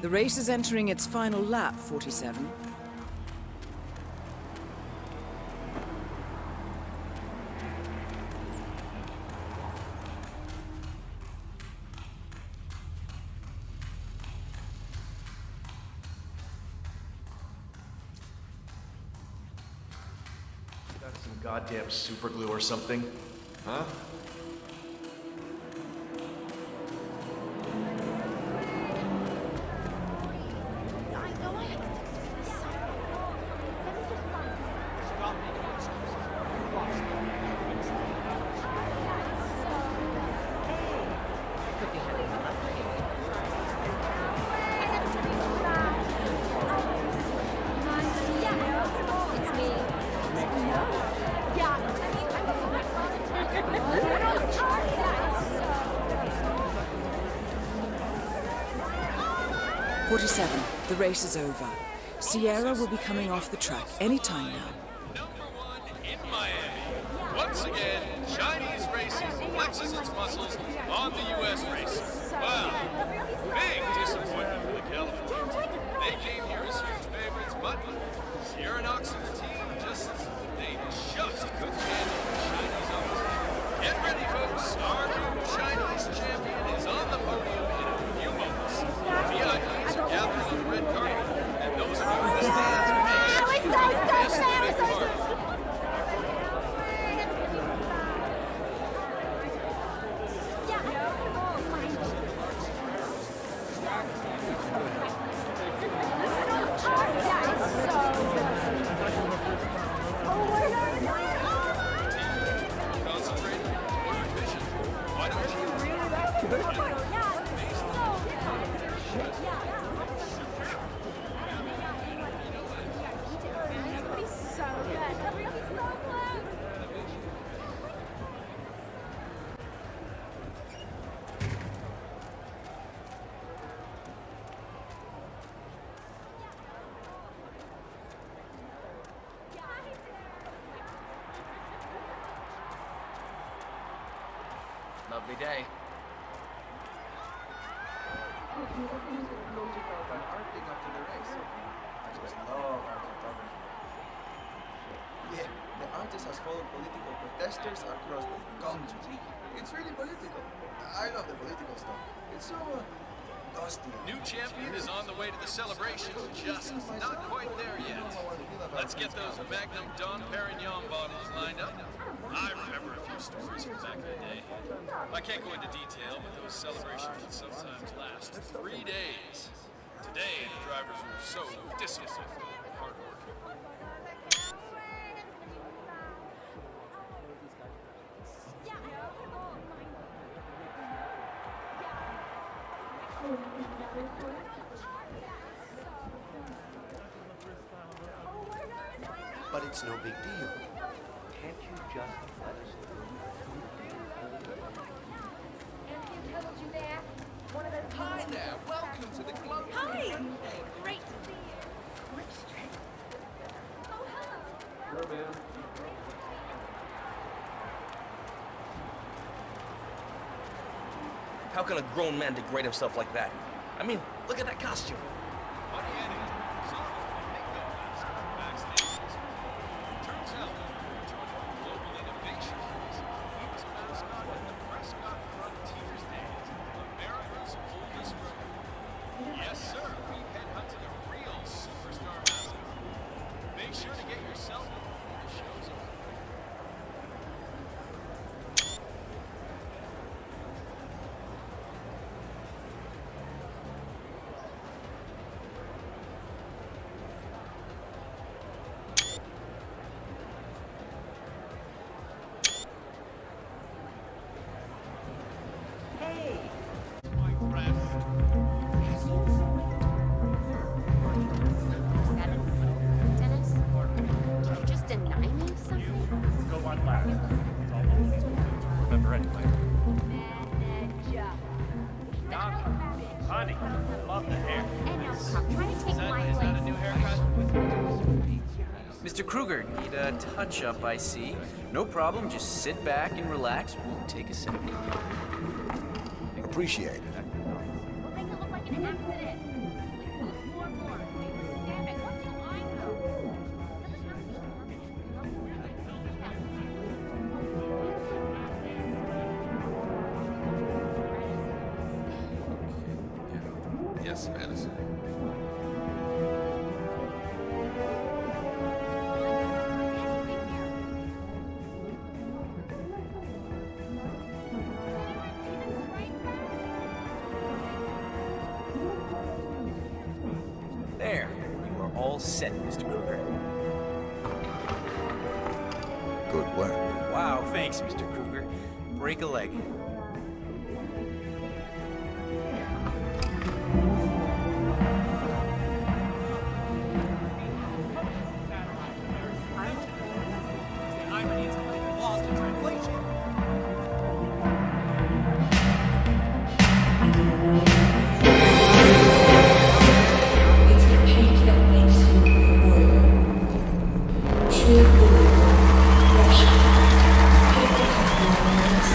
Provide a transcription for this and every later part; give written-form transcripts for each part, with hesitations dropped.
The race is entering its final lap, 47. Got some goddamn super glue or something? Huh? The race is over. Sierra will be coming off the track any time now. Number 1 in Miami. Once again, Chinese racing flexes its muscles on the U.S. race. Wow. Big disappointment for the Californians. They came here as huge favorites, but Sierra Knox and the team they just couldn't handle the Chinese opposition. Get ready, folks. Our new Chinese champion is on the podium in a few moments. VIPs are gathering on the red carpet, and those of you in the stands make sure you don't miss the big part. Lovely day. Yeah, the artist has followed political protesters across the country. It's really political. I love the political stuff. It's so dusty. New champion is on the way to the celebration, just not quite there yet. Let's get those Magnum Dom Perignon bottles lined up. I remember a few stories from back in the day. I can't go into detail, but those celebrations would sometimes last 3 days. Today, the drivers were so disciplined and hardworking. But it's no big deal. Can't you just let us Hi there, welcome to the club. Hi! Great to see you. Rich Street. Oh, hello. Sure, man. How can a grown man degrade himself like that? I mean, look at that costume. Funny anecdote. Saw a flamingo mascot backstage this week. Turns out, joining global innovation, he was a mascot at the Prescott Frontiers Days, America's oldest rodeo. Yes, sir. We headhunted a real superstar mascot. Make sure to get yourself before the show's over. Remember anyway. Honey, love the hair. Is that a new haircut? Mr. Kruger, need a touch-up, I see. No problem, just sit back and relax. Won't take a second. Appreciate it. We'll make it look like an accident. Yes, Madison. There. You are all set, Mr. Kruger. Good work. Wow, thanks, Mr. Kruger. Break a leg. It's the pain that makes him a warrior. True blue, Russian, paint the compliments.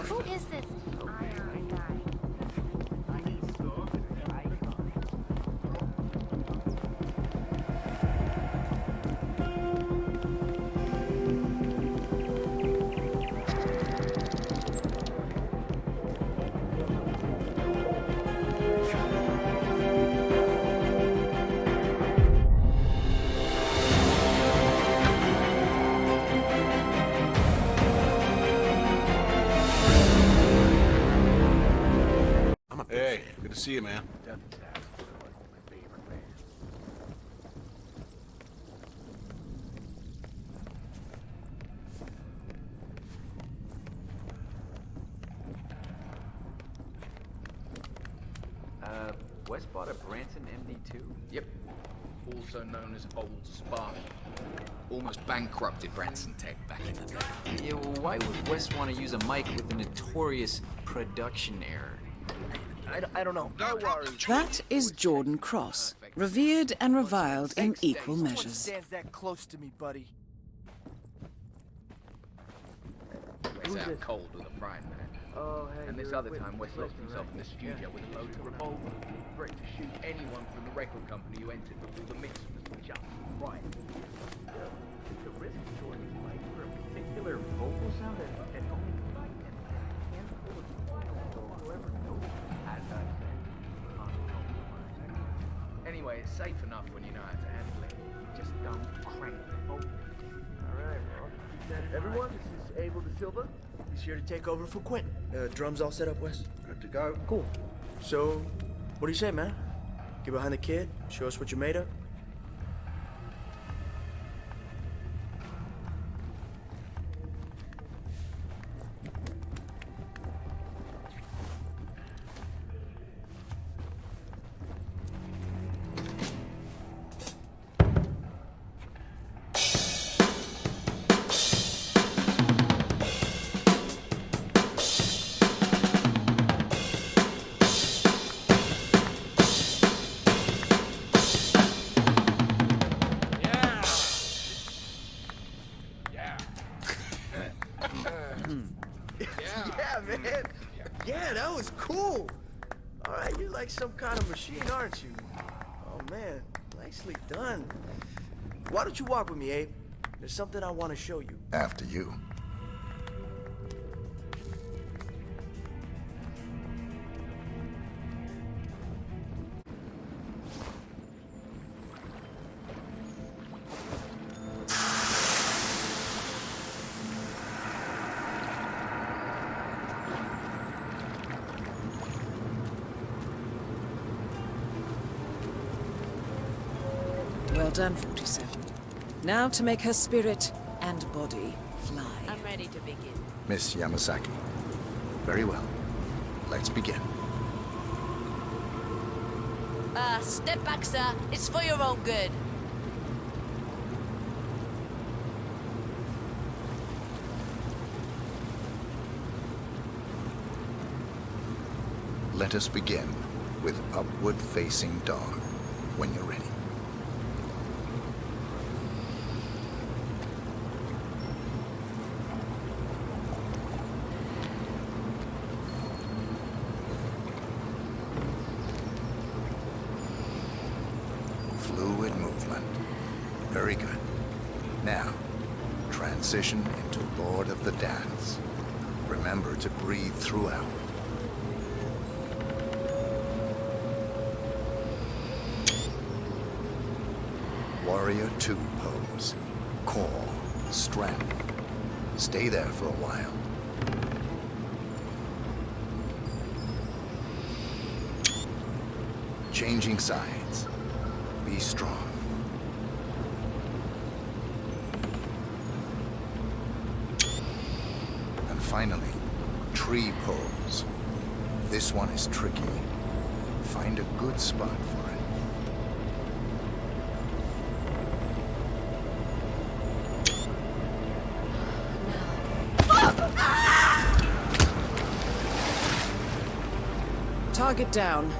Who is this iron guy? Hey, good to see you, man. Wes bought a Branson MD2? Yep. Also known as Old Sparky. Almost bankrupted Branson Tech back in the day. Yeah, well, why would Wes want to use a mic with a notorious production error? I don't know. No worries. That is Jordan Cross, revered and reviled in equal measures. Stands that close to me, buddy. Wes out cold with a frying pan. Oh, hey. And this other time, Wes locked himself in the studio with a loaded revolver, ready to shoot anyone from the record company who entered before the mix was just right. The risk of Jordan's mic for a particular vocal sound and only like a handful of people whoever knows. As I said, Anyway, it's safe enough when you know how to handle it. Just don't crank the vocal. Alright, well, everyone, this is Abel De Silva. He's here to take over for Quentin. Drums all set up, Wes? Good to go. Cool. So, what do you say, man? Get behind the kid, show us what you're made of? Man, that was cool. All right, you're like some kind of machine, aren't you? Oh, man, nicely done. Why don't you walk with me, Abe? There's something I want to show you. After you. Well done, 47. Now to make her spirit and body fly. I'm ready to begin. Miss Yamasaki. Very well. Let's begin. Step back, sir. It's for your own good. Let us begin with upward-facing dog when you're ready. Fluid movement. Very good. Now, transition into Lord of the Dance. Remember to breathe throughout. Warrior 2 pose. Core, strength. Stay there for a while. Changing sides. Be strong. And finally, tree pose. This one is tricky. Find a good spot for it. Target down.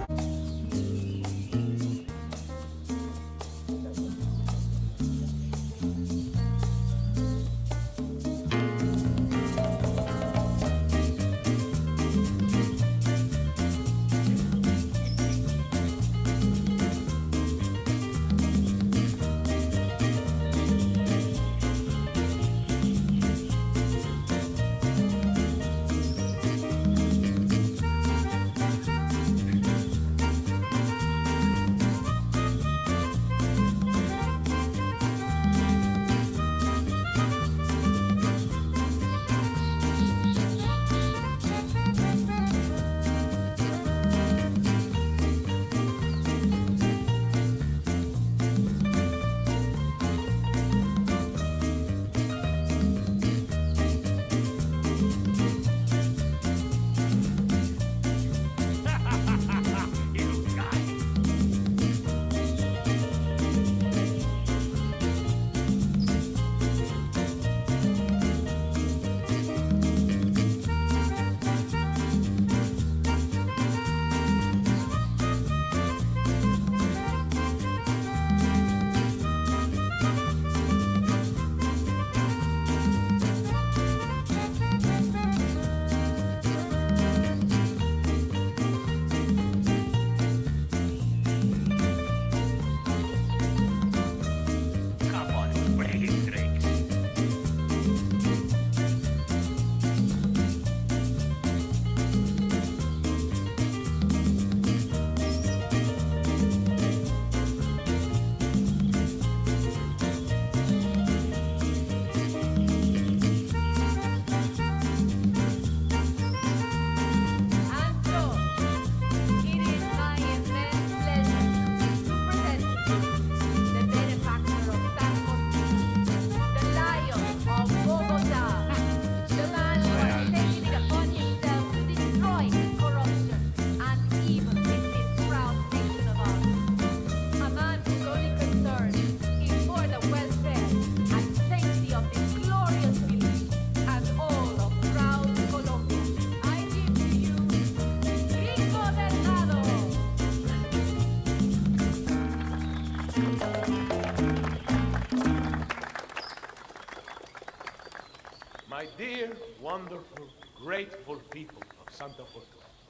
My dear, wonderful, grateful people of Santa Fortuna.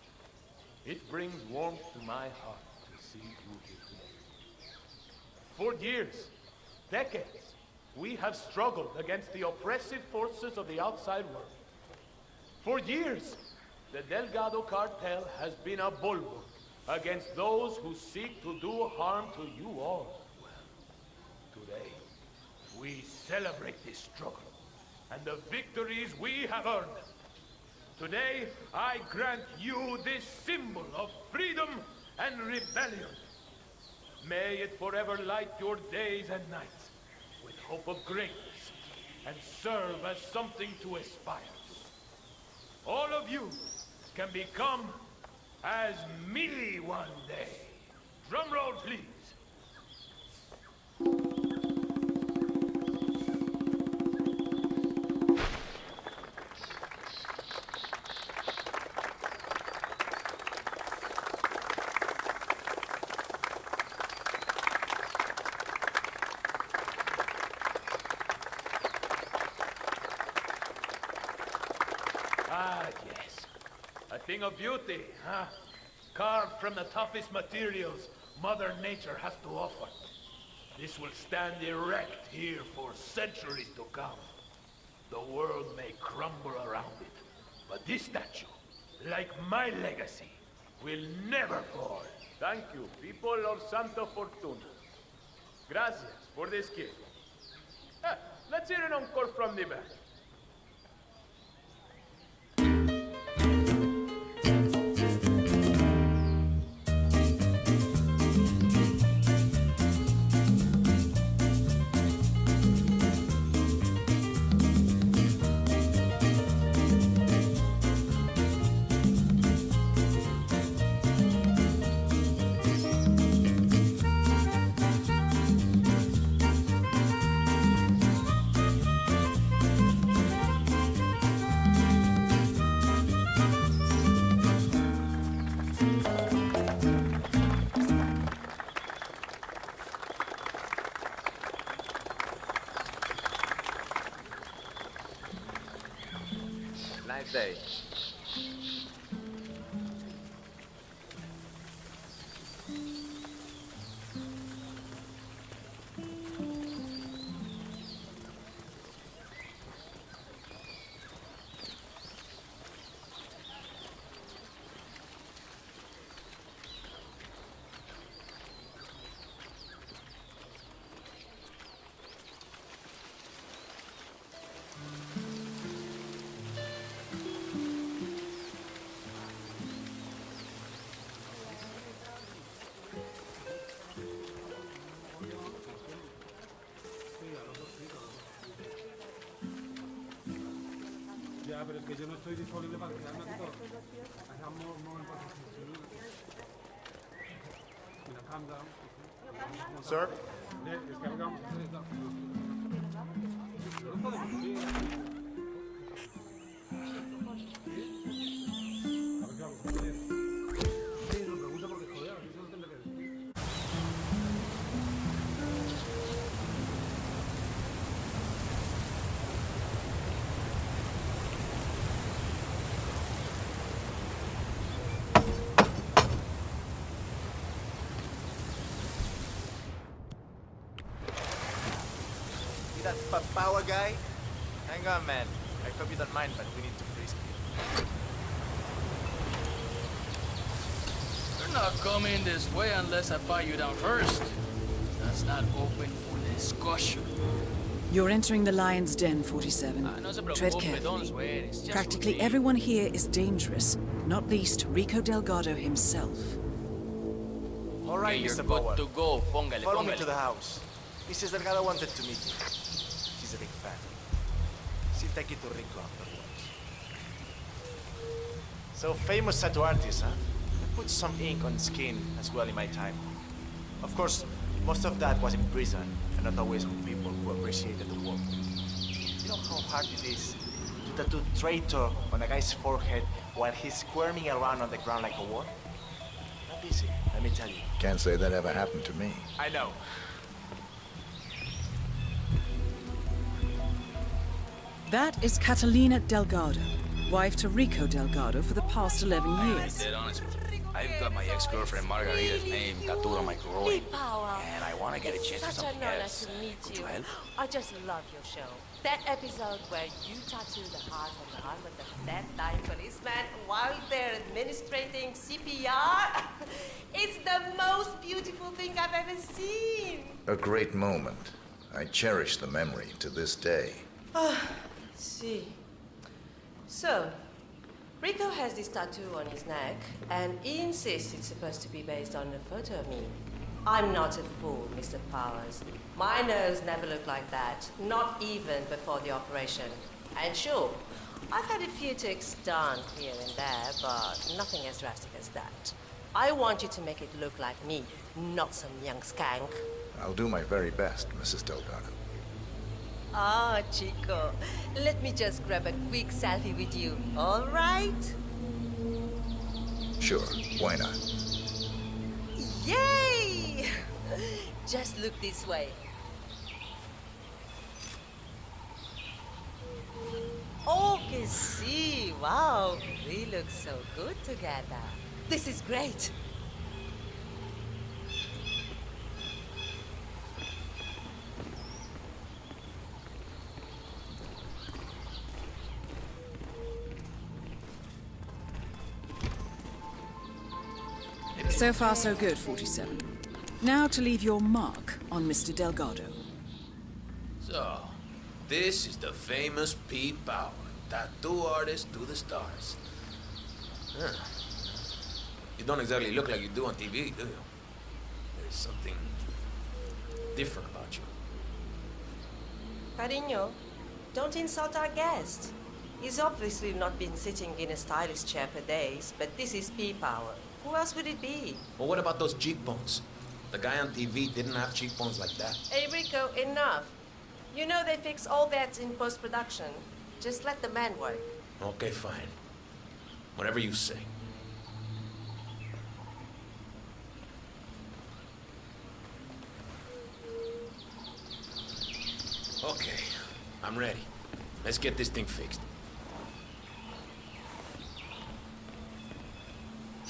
It brings warmth to my heart to see you here today. For years, decades, we have struggled against the oppressive forces of the outside world. For years, the Delgado cartel has been a bulwark against those who seek to do harm to you all. Today, we celebrate this struggle and the victories we have earned. Today, I grant you this symbol of freedom and rebellion. May it forever light your days and nights with hope of greatness and serve as something to aspire to. All of you can become as me one day. Drum roll, please. Ah, yes. A thing of beauty, huh? Carved from the toughest materials Mother Nature has to offer. This will stand erect here for centuries to come. The world may crumble around it, but this statue, like my legacy, will never fall. Thank you, people of Santa Fortuna. Gracias for this gift. Let's hear an encore from the back. Nice day. Ya, pero es que yo no estoy disponible para quedarme aquí todo. Calm down. Sir? That power guy? Hang on, man. I hope you don't mind, but we need to frisk you. You're not coming this way unless I buy you down first. That's not open for discussion. You're entering the lion's den, 47. Tread carefully. Practically everyone here is dangerous, not least Rico Delgado himself. All right, you're Mr. good Power. to go. Póngale, Follow me póngale. to the house. Mrs. Delgado wanted to meet you. She's a big fan. She'll take you to Rico afterwards. So, famous tattoo artist, huh? I put some ink on skin as well in my time. Of course, most of that was in prison, and not always with people who appreciated the work. You know how hard it is to tattoo traitor on a guy's forehead while he's squirming around on the ground like a worm? Not easy, let me tell you. Can't say that ever happened to me. I know. That is Catalina Delgado, wife to Rico Delgado for the past 11 years. I've got my ex-girlfriend Margarita's name tattooed on my groin. Power. And I want to get a chance at Such something an honor else. to meet Could you. you help? I just love your show. That episode where you tattoo the heart on the arm of the dead dying policeman while they're administrating CPR. It's the most beautiful thing I've ever seen. A great moment. I cherish the memory to this day. See. So, Rico has this tattoo on his neck, and he insists it's supposed to be based on a photo of me. I'm not a fool, Mr. Powers. My nose never looked like that, not even before the operation. And sure, I've had a few ticks done here and there, but nothing as drastic as that. I want you to make it look like me, not some young skank. I'll do my very best, Mrs. Delgado. Ah, Chico, let me just grab a quick selfie with you, all right? Sure, why not? Yay! Just look this way. Oh, que sí! Wow, we look so good together. This is great. So far, so good, 47. Now to leave your mark on Mr. Delgado. So, this is the famous Pete Power, tattoo artist to the stars. Huh. You don't exactly look like you do on TV, do you? There's something different about you. Cariño, don't insult our guest. He's obviously not been sitting in a stylish chair for days, but this is P-Power. Who else would it be? Well, what about those cheekbones? The guy on TV didn't have cheekbones like that. Hey, Rico, enough. You know they fix all that in post-production. Just let the man work. Okay, fine. Whatever you say. Okay, I'm ready. Let's get this thing fixed.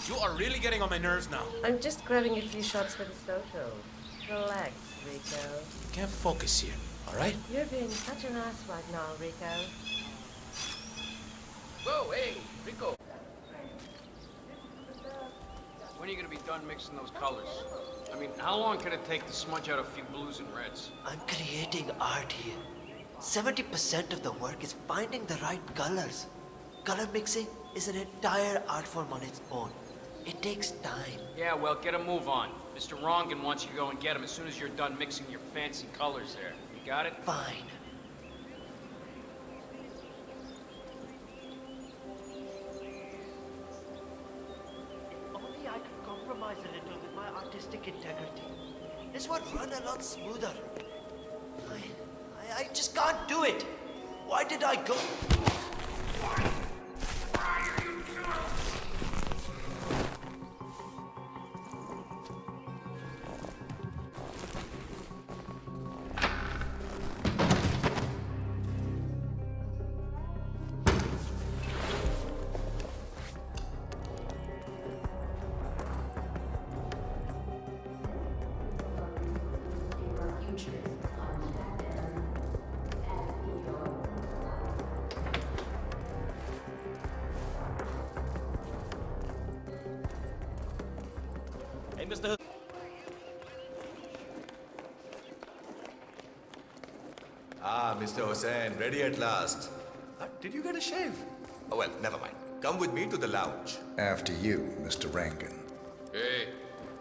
You are really getting on my nerves now. I'm just grabbing a few shots for the photo. Relax, Rico. Can't focus here, all right? You're being such an ass right now, Rico. Whoa, hey, Rico. When are you gonna be done mixing those colors? I mean, how long can it take to smudge out a few blues and reds? I'm creating art here. 70% of the work is finding the right colors. Color mixing is an entire art form on its own. It takes time. Yeah, well, get a move on. Mr. Rongan wants you to go and get him as soon as you're done mixing your fancy colors there. You got it? Fine. If only I could compromise a little with my artistic integrity. This would run a lot smoother. I just can't do it. Why did I go? Hey, Mr. Ah, Mr. Hussain, ready at last. Did you get a shave? Oh, well, never mind. Come with me to the lounge. After you, Mr. Rangan. Hey,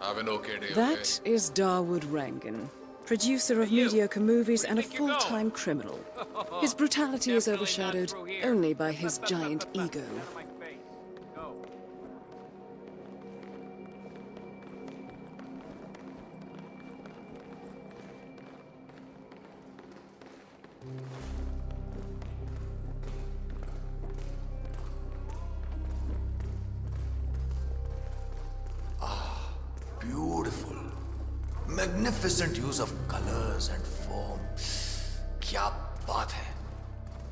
have an okay day, That is Dawood Rangan, producer of mediocre movies and a full-time criminal. His brutality is overshadowed only by his giant ego. Beautiful. Magnificent use of colors and form. Kya baat hai?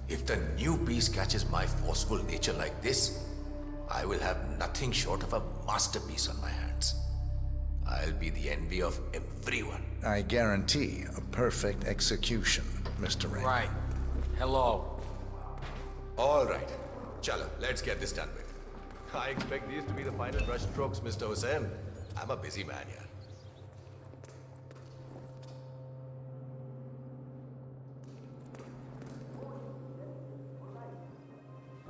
If the new piece catches my forceful nature like this, I will have nothing short of a masterpiece on my hands. I'll be the envy of everyone. I guarantee a perfect execution, Mr. Rankin. Right. Hello. All right. Chalo, let's get this done with. I expect these to be the final brush strokes, Mr. Hussain. I'm a busy man here.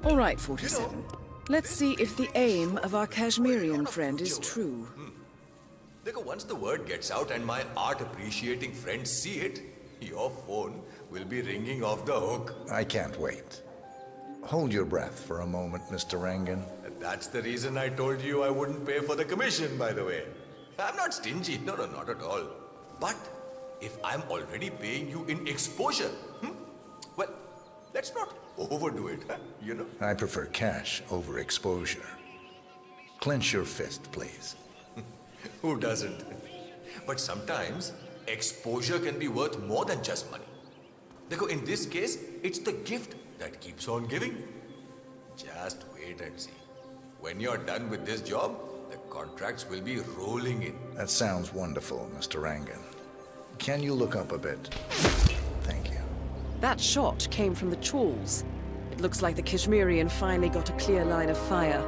All right, 47. Let's see if the aim of our Kashmirian friend is true. Dekho, once the word gets out and my art-appreciating friends see it, your phone will be ringing off the hook. I can't wait. Hold your breath for a moment, Mr. Rangan. That's the reason I told you I wouldn't pay for the commission, by the way. I'm not stingy. No, not at all. But if I'm already paying you in exposure, well, let's not overdo it, you know? I prefer cash over exposure. Clench your fist, please. Who doesn't? But sometimes, exposure can be worth more than just money. Dekho, in this case, it's the gift that keeps on giving. Just wait and see. When you're done with this job, the contracts will be rolling in. That sounds wonderful, Mr. Rangan. Can you look up a bit? Thank you. That shot came from the chawls. It looks like the Kashmirian finally got a clear line of fire.